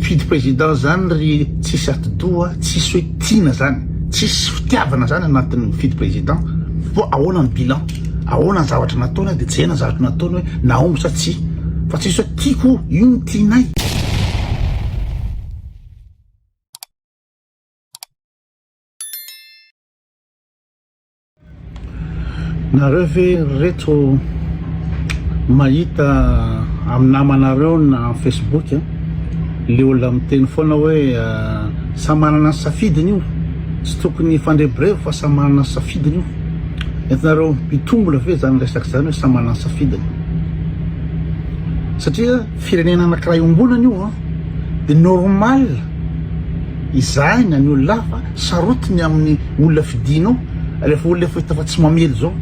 fidy président zany ry tsisy atidoa tsisy hoe tiana zany tsisy fitiavana zany anatin'ny fidy président po ahoana ny bilan ahoana ny zavatra nataony dia jena ny zavatra nataony hoe naomby sa tsy fa tsisy hoe tiako io ny tianay. Nareo ve reto mahita amin'ny namanareo na Facebook le olona miteny foana hoe samy manana ny safidiny io tsy tokony fandrebreva fa samy manana ny safidiny io. Entinareo mitombola ve zany resaka zany hoe samy manana ny safidiny satria firenena anankiray ombonana io dia normal izahina ny olona fa sarotiny amin'ny olona fidinao rehefa olona efa hita fa tsy mamely zao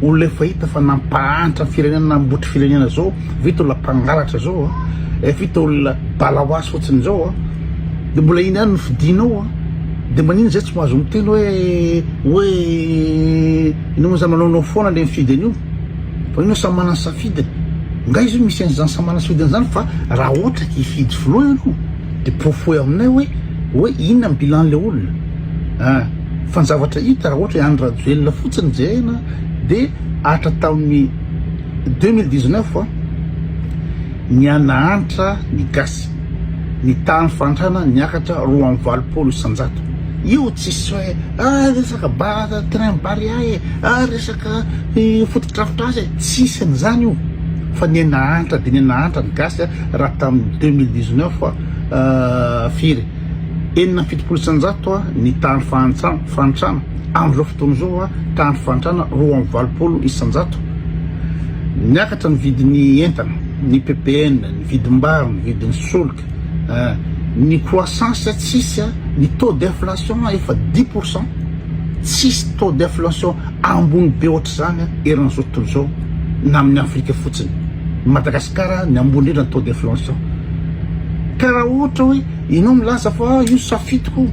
olona efa hita fa nampahantra firenena nambotry firenena zao vita olona mpangalatra zao vita olona balahoasy fotsiny zao dia mbola iny ihany ny fidinao dia manino zay tsy mahazo miteny hoe ino moa zany manaonao foana le mifidy an'io fa ino samy manana safidiny nga izy io misy an'izany samy manana safidiny zany fa raha ohatra ka hifidy filoha ianao dia pofoy aminay hoe inona ny bilan le olona fa ny zavatra hita raha ohatra hoe Andry Rajoelina fotsiny jehena dia hatra tamin'ny 2019 nianahantra ny gasy ny tany fantrana niakatra 2.20 isanjato io tsisy hoe resaka train barrière resaka fototrafitrasa tsisy an'izany io fa nianahantra dia nianahantra ny gasy raha tamin'ny 2019 firy 7.70 isanjato ny tany fantrana amin'izao fotoana zao tany fantrana 2.20 isanjato niakatra ny vidin'ny entana ny PPN ny vidim-bary ny vidin'ny solika ny croissance tsisy ny taux d'inflation efa 10% tsisy taux d'inflation ambony be ohatra zany eran'izao tontolo zao na amin'ny Afrika fotsiny Madagasikara ny ambony indrindra ny taux d'inflation karaha ohatra hoe ianao milaza fa io safidiko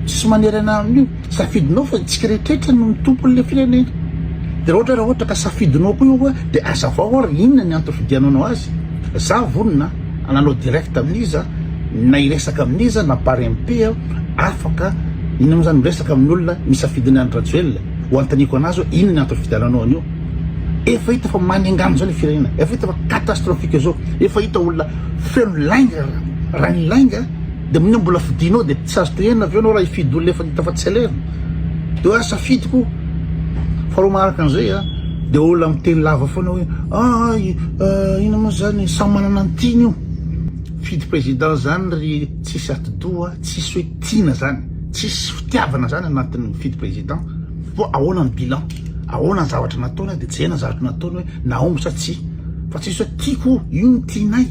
tsisy manerana amin'io safidinao fa tsika rehetrarehetra no mitompony le firenena dia raha ohatra ka safidinao koa io dia azavao ary inona ny antony fidiananao azy za vonona ananao direct amin'izy na iresaka amin'izy na par MP afaka inona moa zany miresaka amin'ny olona misafidiny Andry Rajoelina ho antaniko anazy hoe inona ny antony fidiananao an'io efa hita fa manengano zao le firenena efa hita fa catastrophique zao efa hita olona feno lainga raha ny lainga dia minio mbola fidinao dia tsy azo tohenina avy eo anao raha hifidy olona efa hita fa tsy alerina dia hoe safidiko fa roa maharaka an'izay dia olona miteny lava foana hoe ino moa zany samy manana ny tiany io fidy président zany ry tsisy atidoa tsisy hoe tiana zany tsisy fitiavana zany anatin'ny fidy président po ahoana ny bilan ahoana ny zavatra nataony dia jena ny zavatra nataony hoe naomby sa tsy fa tsisy hoe tiako io ny tianay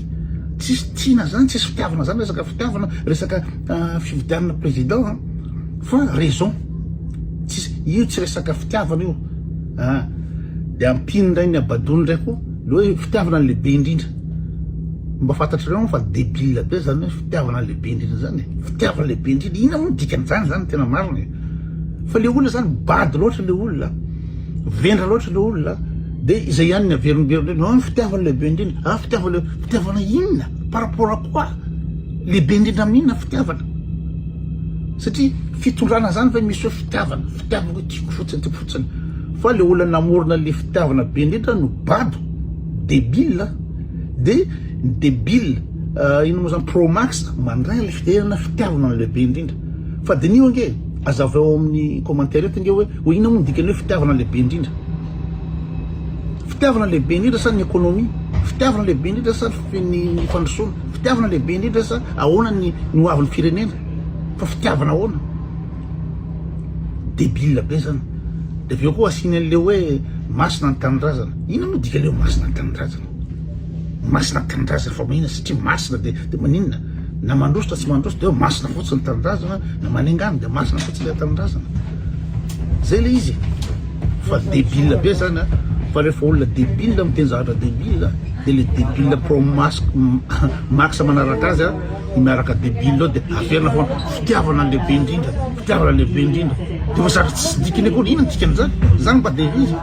tsisy tiana zany tsisy fitiavana zany resaka fitiavana resaka fividianana président fa raison tsisy io tsy resaka fitiavana io dia ampino ndray ny abadony ndray koa le hoe fitiavana lehibe indrindra mba fantatrareo fa débile be zany hoe fitiavana lehibe indrindra zany fitiavana lehibe indrindra ina moa dikan'izany zany tena marina fa le olona zany bady loatra le olona vendra loatra le olona dia izay ihany ny averimberindreny fitiavana lehibe indrindra fitiavana inona par rapport à quoi lehibe indrindra amin'inona fitiavana satria fitondrana zany fa misy hoe fitiavana hoe tiako fotsiny fa le olona namorona le fitiavana be indrindra no bado débile dia débile ino moa zany promax mandray le firenena fitiavana lehibe indrindra fa dia nio ange azavao amin'ny commentaire eto nge hoe ina moa dikany hoe fitiavana lehibe indrindra fitiavana lehibe indrindra sa ny économie fitiavana lehibe indrindra sa ny fandrosoana fitiavana lehibe indrindra sa ahoana ny hoavin'ny firenena fa fitiavana ahoana débile be zany dia aveo koa asiny an'le hoe masina ny tanindrazana ina moa dika le hoe masina ny tanindrazana masina ny tanindrazana fa mahina satria masina dia maninona na mandrositra tsy mandrositra dia hoe masina fotsiny ny tanindrazana na manengano dia masina fotsiny le tanindrazana zay le izy fa débile be zany fa rehefa olona débile miteny zavatra débile dia le débile pro max manaraka azy miaraka débile ao dia averina foana fitiavana lehibe indrindra dia fa zatra tsisy dikany koa ina ny dikany zany mba dia izy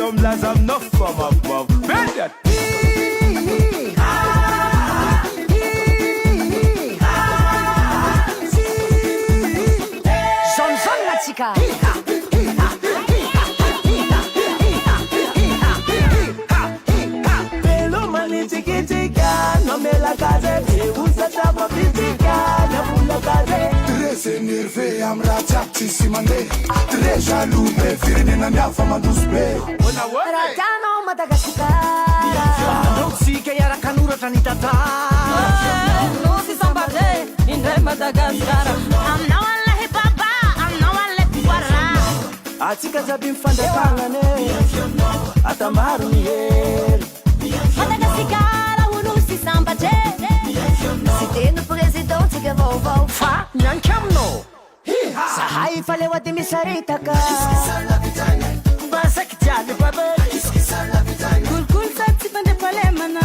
Shalom lazam no from above. Bend that. Son la chica. Pelo maliti kitika, no me la case. Usa chapa pitika, na pula case. Tres enervé am rațapti si mande. Tres jaloux be firne na mia fama dusbe. Ratano Madagascar. Don't see che era canura tranitata. Non si sambale in Madagascar. I'm now Allah baba, I'm now Allah wara. Atika zabim fande pangane. Atamaru niel. Madagascar, non si sambale. Si tem no presidente que vou Fa nyankam Sahai falewa de misaritaka. Basak jale babe. Kul sati bande palemana.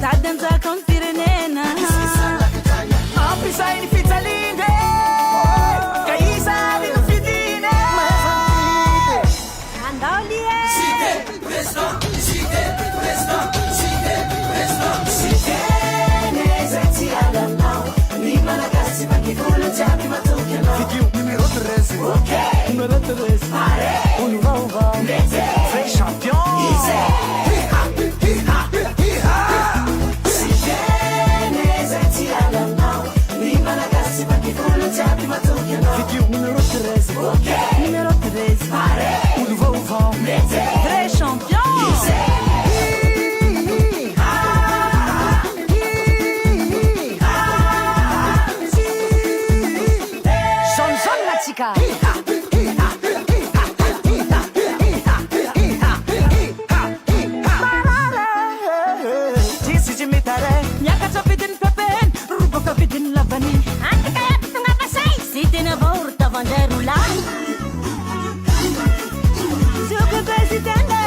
Tadem za konfirenena. Apisa in fitaline. Kaisa in fitine. Andalie. Numero 13. Numero 13. On va, on va. Vrai champion. Numero 13. Numero 13. On va, on va. Vrai champion. Son la chica. Disse de mitare. Nyaka chapidin pepen, rubo kapidin labani. Ante kaya tunga pasay, sitin na borta vanderula. Suke presidente,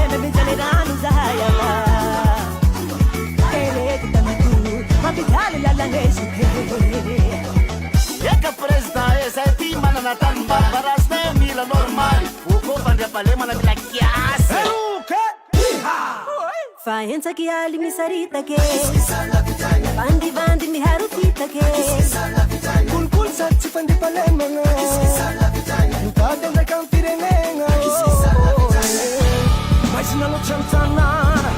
bebe jaleranu zahayala. Ele kitamiku, mabitali lala nesuke. Eka presida esa é tima na tamba para as mila normal. O copa de palema na bila kiasa. O quê? Faenza che ali mi sarita che Bandi bandi mi harutita che Kul sati fandi palema na. Ntada da campirene. Mas não chantanara.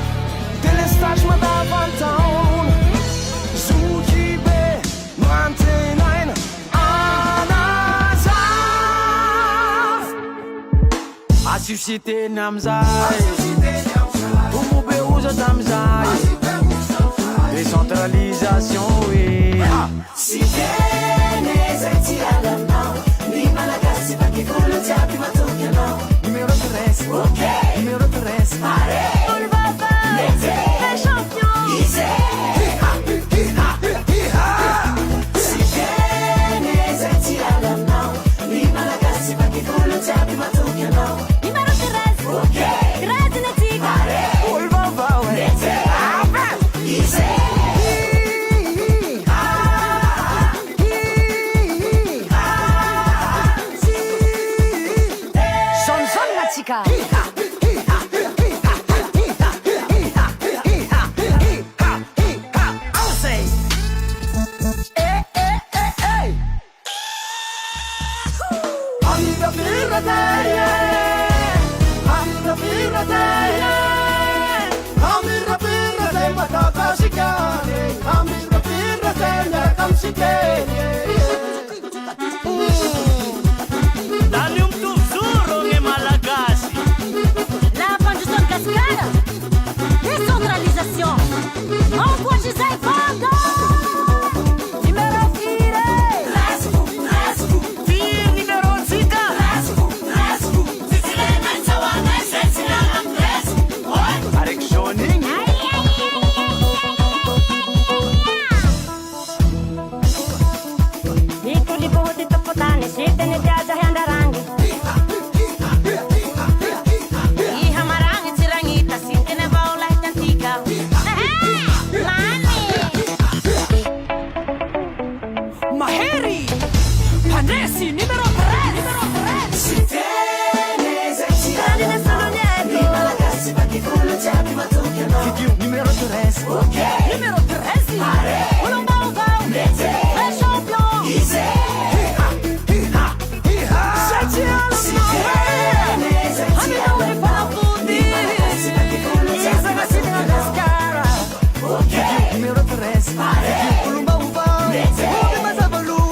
Telestage ma da vantown. Zujibe mantenaina. Anazaf. Asifsite namzai. Umube usa namzai. Décentralisation, oui. Si viene senti alla mano Ni malagasi pa che culo ti apri ma tu che no Numero 3. Ok. Numero 3. Mare Un baba Mete Le champion Ise Si viene senti alla mano Ni malagasi pa che culo ti apri ma tu che no Numero 3 Ok. Grazie Natica Mare Un baba, ouais. Mete Ise Son la chica. Dá-lhe tesouro em Malagasy. La condition cascade. Décentralisation. On voit chez ces fango. Numéro 4. Fir numero 5. Areksoning. 13. Numéro 13. Olomba é champion. Sete anos não é. A minha onde fala tudo. Isso é assim das cara. Numéro 13. Olomba onde mais a valua.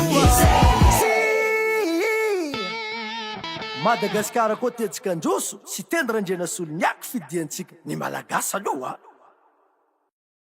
Madagasikara koa tetsika androso sy tendrandrana solonyaky fidiantsika ny malagasy aloha